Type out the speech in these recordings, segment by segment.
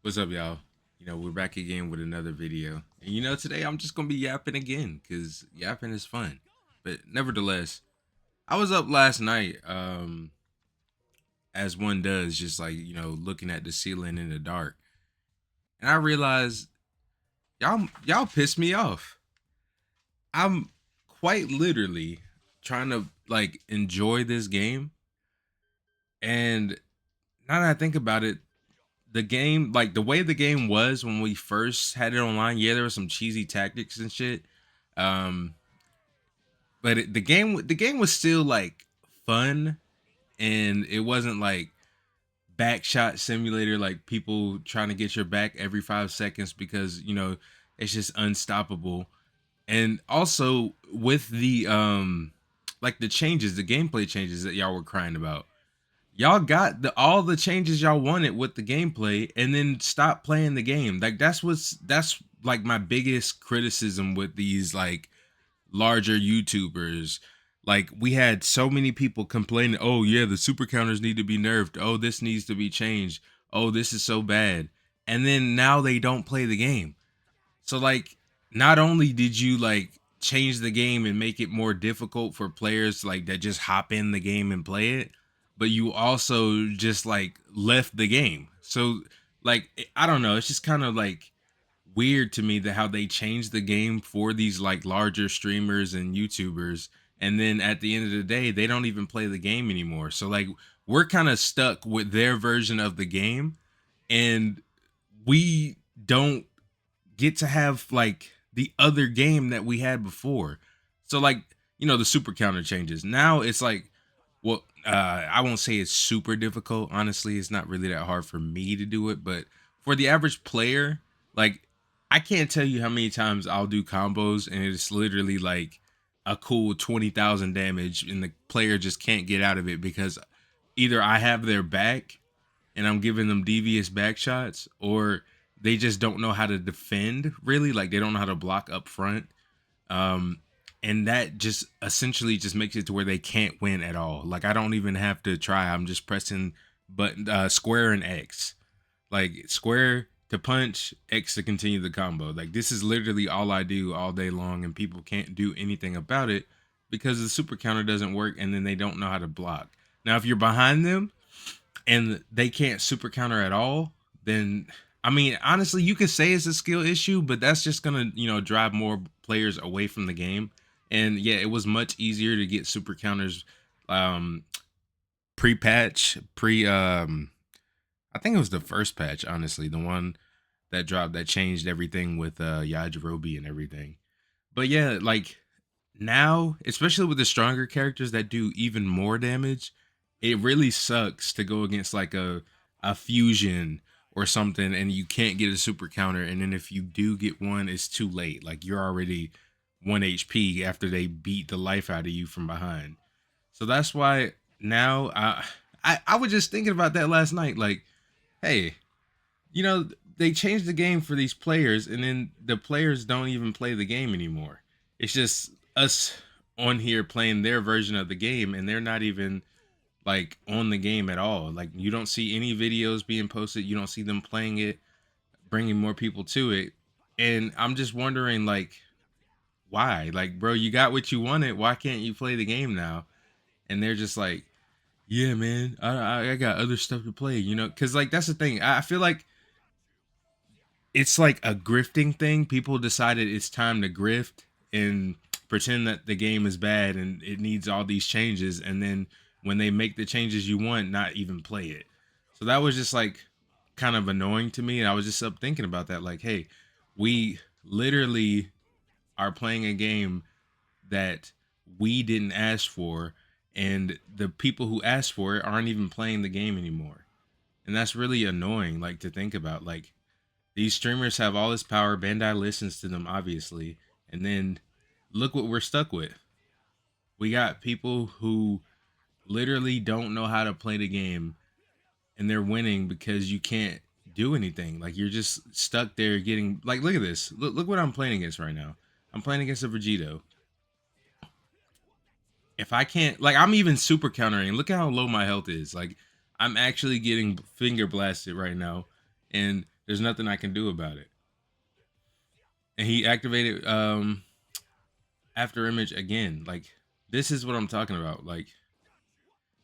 What's up, y'all? We're back again with another video. And today I'm just gonna be yapping again, because yapping is fun. But nevertheless, I was up last night, as one does, just like, looking at the ceiling in the dark. And I realized y'all pissed me off. I'm quite literally trying to like enjoy this game. And now that I think about it, the game, like the way the game was when we first had it online, yeah, there was some cheesy tactics and shit. Um, but the game was still like fun, and it wasn't like back shot simulator, like people trying to get your back every 5 seconds because it's just unstoppable. And also with the like the changes, the gameplay changes that y'all were crying about, y'all got all the changes y'all wanted with the gameplay and then stop playing the game. Like that's like my biggest criticism with these like larger YouTubers. Like we had so many people complaining, "Oh yeah, the super counters need to be nerfed. Oh, this needs to be changed. Oh, this is so bad." And then now they don't play the game. So like not only did you like change the game and make it more difficult for players like that just hop in the game and play it, but you also just like left the game. So like I don't know, it's just kind of like weird to me that how they changed the game for these like larger streamers and YouTubers, and then at the end of the day they don't even play the game anymore. So like we're kind of stuck with their version of the game, and we don't get to have like the other game that we had before. So like, the super counter changes. Now it's like, well, I won't say it's super difficult. Honestly, it's not really that hard for me to do it, but for the average player, like I can't tell you how many times I'll do combos and it's literally like a cool 20,000 damage and the player just can't get out of it because either I have their back and I'm giving them devious back shots, or they just don't know how to defend really. Like they don't know how to block up front. Um, and that just essentially just makes it to where they can't win at all. Like I don't even have to try. I'm just pressing button square and X. Like square to punch, X to continue the combo. Like this is literally all I do all day long, and people can't do anything about it because the super counter doesn't work, and then they don't know how to block. Now, if you're behind them and they can't super counter at all, then I mean, honestly, you could say it's a skill issue, but that's just gonna, drive more players away from the game. And yeah, it was much easier to get super counters um pre-patch, I think it was the first patch, honestly, the one that dropped that changed everything with Yajirobe and everything. But yeah, like now, especially with the stronger characters that do even more damage, it really sucks to go against like a fusion or something and you can't get a super counter, and then if you do get one, it's too late. Like you're already 1 HP after they beat the life out of you from behind. So that's why now I was just thinking about that last night. Like, hey, you know, they changed the game for these players, and then the players don't even play the game anymore. It's just us on here playing their version of the game, and they're not even like on the game at all. Like, you don't see any videos being posted, you don't see them playing it, bringing more people to it. And I'm just wondering, like, why? Like, bro, you got what you wanted. Why can't you play the game now? And they're just like, yeah, man, I got other stuff to play, because like that's the thing. I feel like it's like a grifting thing. People decided it's time to grift and pretend that the game is bad and it needs all these changes, and then when they make the changes you want, not even play it. So that was just like kind of annoying to me, and I was just up thinking about that. Like, hey, we literally are playing a game that we didn't ask for, and the people who asked for it aren't even playing the game anymore. And that's really annoying, like to think about. Like, these streamers have all this power. Bandai listens to them, obviously. And then look what we're stuck with. We got people who literally don't know how to play the game, and they're winning because you can't do anything. Like, you're just stuck there getting, like, look at this. Look what I'm playing against right now. I'm playing against a Vegito. If I can't, like, I'm even super countering. Look at how low my health is. Like, I'm actually getting finger blasted right now. And There's nothing I can do about it. And he activated after image again. Like this is what I'm talking about. Like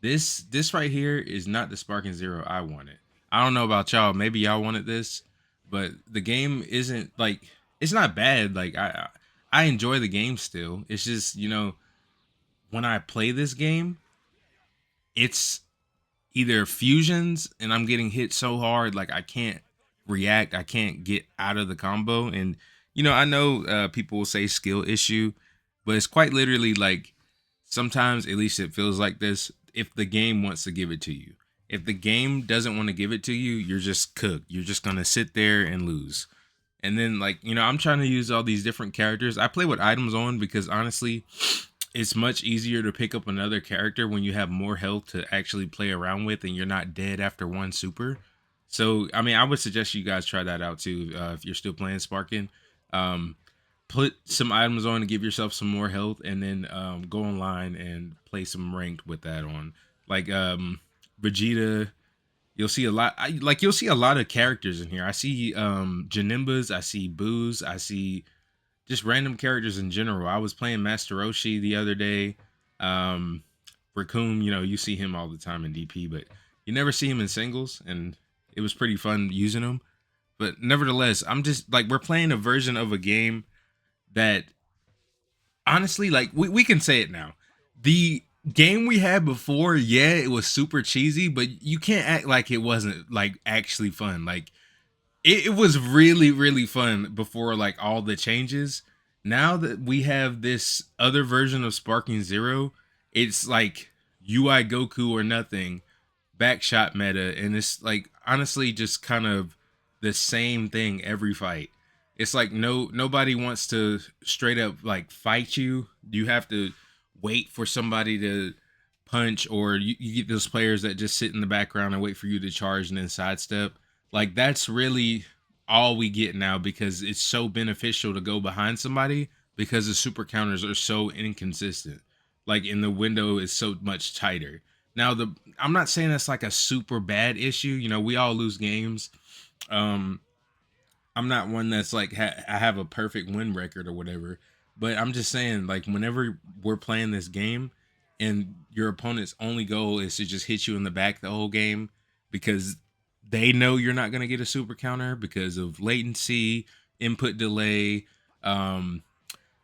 this right here is not the Sparking Zero I wanted. I don't know about y'all. Maybe y'all wanted this, but the game isn't like it's not bad. Like I enjoy the game still. It's just when I play this game, it's either fusions and I'm getting hit so hard like I can't react, I can't get out of the combo. And I know people will say skill issue, but it's quite literally like sometimes at least it feels like this if the game wants to give it to you. If the game doesn't want to give it to you, you're just cooked. You're just going to sit there and lose. And then like, I'm trying to use all these different characters. I play with items on because honestly, it's much easier to pick up another character when you have more health to actually play around with and you're not dead after one super. So, I mean, I would suggest you guys try that out too if you're still playing Sparking. Um, put some items on to give yourself some more health and then go online and play some ranked with that on. Like Vegeta, you'll see a lot. You'll see a lot of characters in here. I see Janimbas, I see Boos, I see just random characters in general. I was playing Master Roshi the other day. Raccoon, you see him all the time in DP, but you never see him in singles, and it was pretty fun using him. But nevertheless, I'm just like we're playing a version of a game that honestly, like we can say it now. The game we had before, yeah, it was super cheesy, but you can't act like it wasn't like actually fun. Like it was really really fun before like all the changes. Now that we have this other version of Sparking Zero, it's like UI Goku or nothing, backshot meta, and it's like honestly just kind of the same thing every fight. It's like nobody wants to straight up like fight you. You have to wait for somebody to punch, or you get those players that just sit in the background and wait for you to charge and then sidestep. Like that's really all we get now because it's so beneficial to go behind somebody because the super counters are so inconsistent. Like in the window is so much tighter. Now I'm not saying that's like a super bad issue. We all lose games. Um I'm not one that's like I have a perfect win record or whatever, but I'm just saying like whenever we're playing this game and your opponent's only goal is to just hit you in the back the whole game because they know you're not going to get a super counter because of latency, input delay, um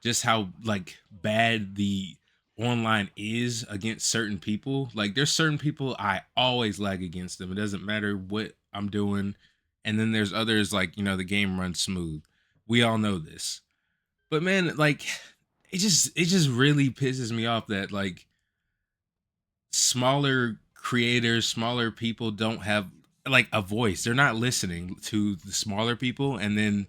just how like bad the online is against certain people. Like there's certain people I always lag against them. It doesn't matter what I'm doing. And then there's others like, the game runs smooth. We all know this. But man, like it just really pisses me off that like smaller creators, smaller people don't have like a voice. They're not listening to the smaller people and then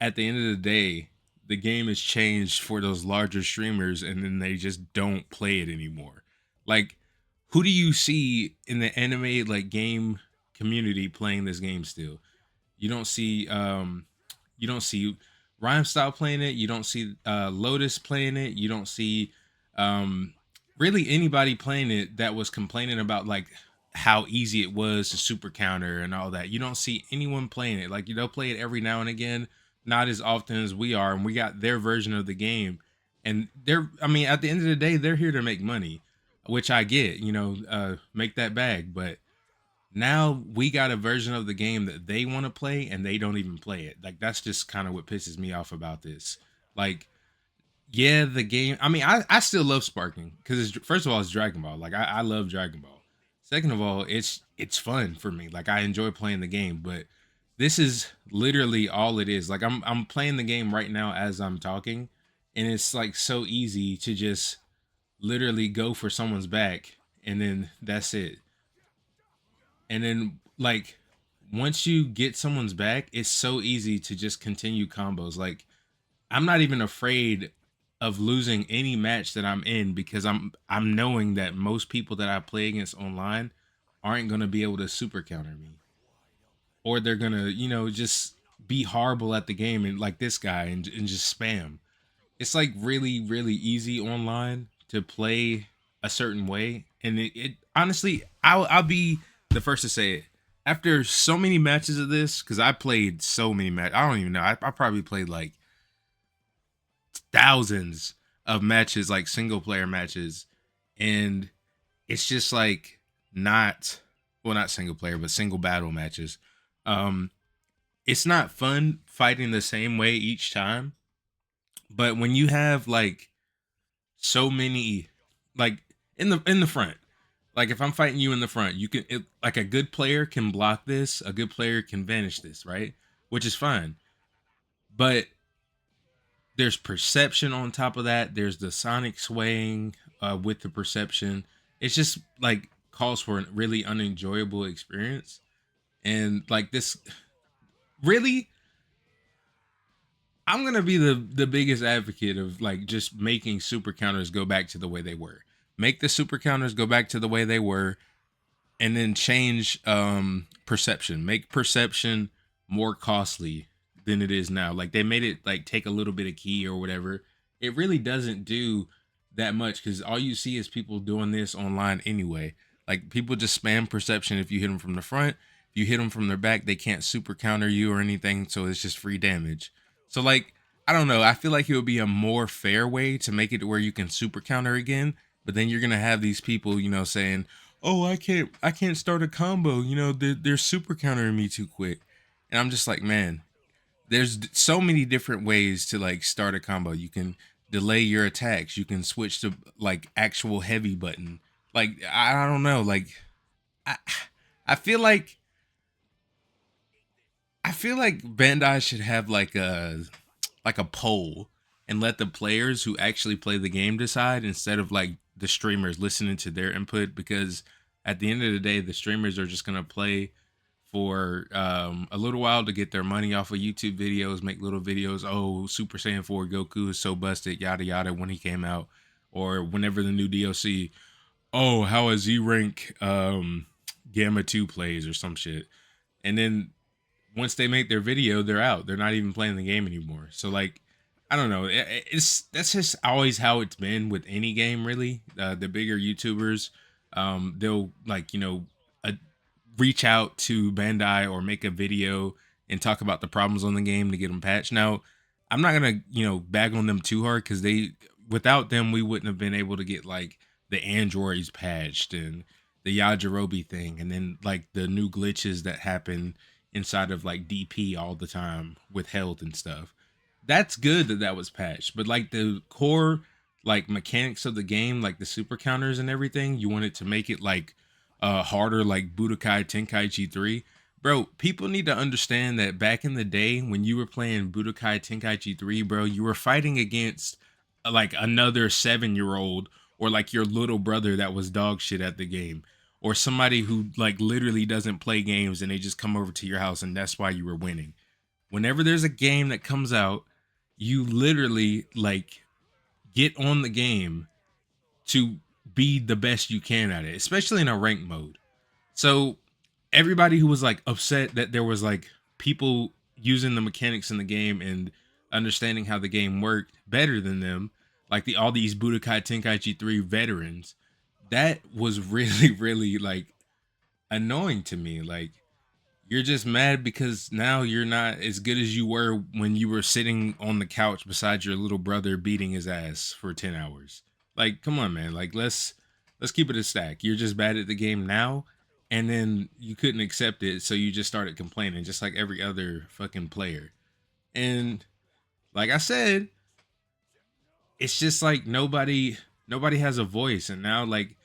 at the end of the day, the game is changed for those larger streamers and then they just don't play it anymore. Like, who do you see in the anime like game community playing this game still? You don't see Rhyme Style playing it, you don't see Lotus playing it, you don't see um really anybody playing it that was complaining about like how easy it was to super counter and all that. You don't see anyone playing it. Like they'll play it every now and again, not as often as we are, and we got their version of the game. And I mean, at the end of the day, they're here to make money, which I get, make that bag. But now we got a version of the game that they want to play and they don't even play it. Like that's just kind of what pisses me off about this. Like yeah, the game. I mean, I still love Sparking because first of all, it's Dragon Ball. Like I love Dragon Ball. Second of all, it's fun for me. Like I enjoy playing the game. But this is literally all it is. Like I'm playing the game right now as I'm talking, and it's like so easy to just literally go for someone's back, and then that's it. And then like once you get someone's back, it's so easy to just continue combos. Like I'm not even afraid of losing any match that I'm in because I'm knowing that most people that I play against online aren't going to be able to super counter me, or they're going to, just be horrible at the game and like this guy and just spam. It's like really really easy online to play a certain way and it honestly I'll be the first to say it. After so many matches of this, because I played so many matches, I don't even know. I probably played like thousands of matches, like single player matches, and it's just like not well, not single player, but single battle matches. Um, it's not fun fighting the same way each time, but when you have like so many, like in the front, like if I'm fighting you in the front, you can like a good player can block this, a good player can vanish this, right? Which is fine, but there's perception on top of that. There's the sonic swaying with the perception. It's just like calls for a really unenjoyable experience. And like this, really, I'm gonna be the biggest advocate of like just making super counters go back to the way they were. Make the super counters go back to the way they were, and then change perception. Make perception more costly than it is now. Like they made it like take a little bit of key or whatever. It really doesn't do that much because all you see is people doing this online anyway. Like people just spam perception if you hit them from the front. If you hit them from their back, they can't super counter you or anything, so it's just free damage. So like I don't know. I feel like it would be a more fair way to make it to where you can super counter again. But then you're gonna have these people, saying, "Oh, I can't start a combo. They're super countering me too quick." And I'm just like, man, there's so many different ways to like start a combo. You can delay your attacks. You can switch to like actual heavy button. Like I don't know. Like I I feel like I feel like Bandai should have like a poll and let the players who actually play the game decide instead of like the streamers listening to their input, because at the end of the day the streamers are just going to play for a little while to get their money off of YouTube videos, make little videos. Oh, Super Saiyan 4 Goku is so busted, yada yada, when he came out, or whenever the new DLC. Oh, how a Z rank Gamma 2 plays or some shit. And then once they make their video, they're out. They're not even playing the game anymore. So like, I don't know. It's that's just always how it's been with any game, really. The bigger YouTubers, they'll like uh, reach out to Bandai or make a video and talk about the problems on the game to get them patched. Now, I'm not gonna bag on them too hard because they without them we wouldn't have been able to get like the androids patched and the Yajirobe thing, and then like the new glitches that happen inside of like DP all the time with health and stuff. That's good that that was patched, but like the core like mechanics of the game, like the super counters and everything, you wanted to make it like harder, like Budokai Tenkaichi 3. Bro, people need to understand that back in the day when you were playing Budokai Tenkaichi 3, bro, you were fighting against like another 7-year old or like your little brother that was dog shit at the game, or somebody who like literally doesn't play games and they just come over to your house and that's why you were winning. Whenever there's a game that comes out, you literally like get on the game to be the best you can at it, especially in a ranked mode. So everybody who was like upset that there was like people using the mechanics in the game and understanding how the game worked better than them, like all these Budokai Tenkaichi 3 veterans, that was really really like annoying to me. Like you're just mad because now you're not as good as you were when you were sitting on the couch beside your little brother beating his ass for 10 hours. Like, come on, man. Like, let's keep it a stack. You're just bad at the game now, and then you couldn't accept it, so you just started complaining, just like every other fucking player. And like I said, it's just like nobody has a voice, and now like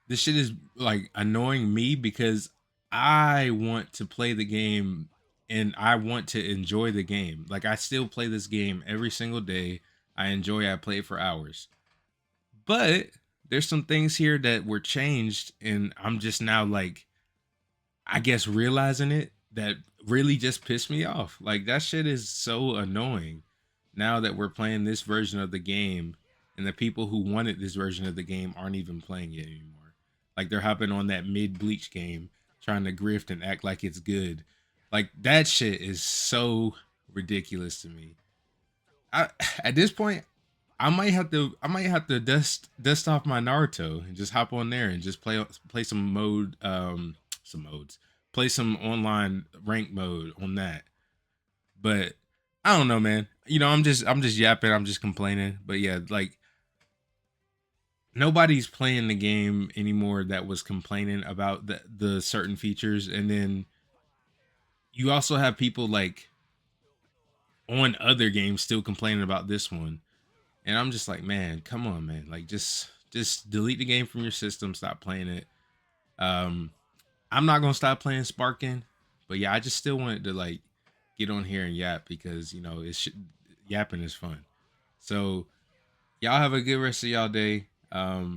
this shit is like annoying me because I want to play the game and I want to enjoy the game. Like I still play this game every single day. I play it for hours. But there's some things here that were changed and I'm just now like I guess realizing it that really just pissed me off. Like that shit is so annoying now that we're playing this version of the game and the people who wanted this version of the game aren't even playing it anymore. Like they're hopping on that mid bleach game trying to grift and act like it's good. Like that shit is so ridiculous to me. I at this point I might have to dust off my Naruto and just hop on there and just play some modes, play some online rank mode on that. But I don't know, man. I'm just yapping. I'm just complaining. But yeah, like nobody's playing the game anymore that was complaining about the certain features, and then you also have people like on other games still complaining about this one. And I'm just like, man, come on, man. Like just delete the game from your system, stop playing it. Um I'm not gonna stop playing Sparking, but yeah, I just still wanted to like get on here and yap because yapping is fun. So y'all have a good rest of y'all day. I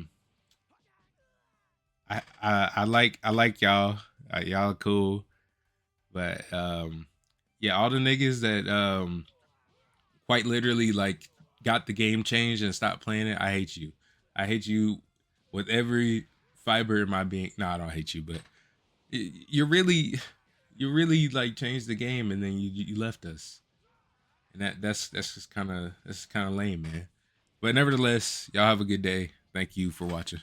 like y'all. Y'all are cool, but yeah, all the niggas that quite literally like got the game changed and stopped playing it. I hate you. I hate you with every fiber in my being. No, I don't hate you, but you're really you really like changed the game and then you left us, and that's just kind of lame, man. But nevertheless, y'all have a good day. Thank you for watching.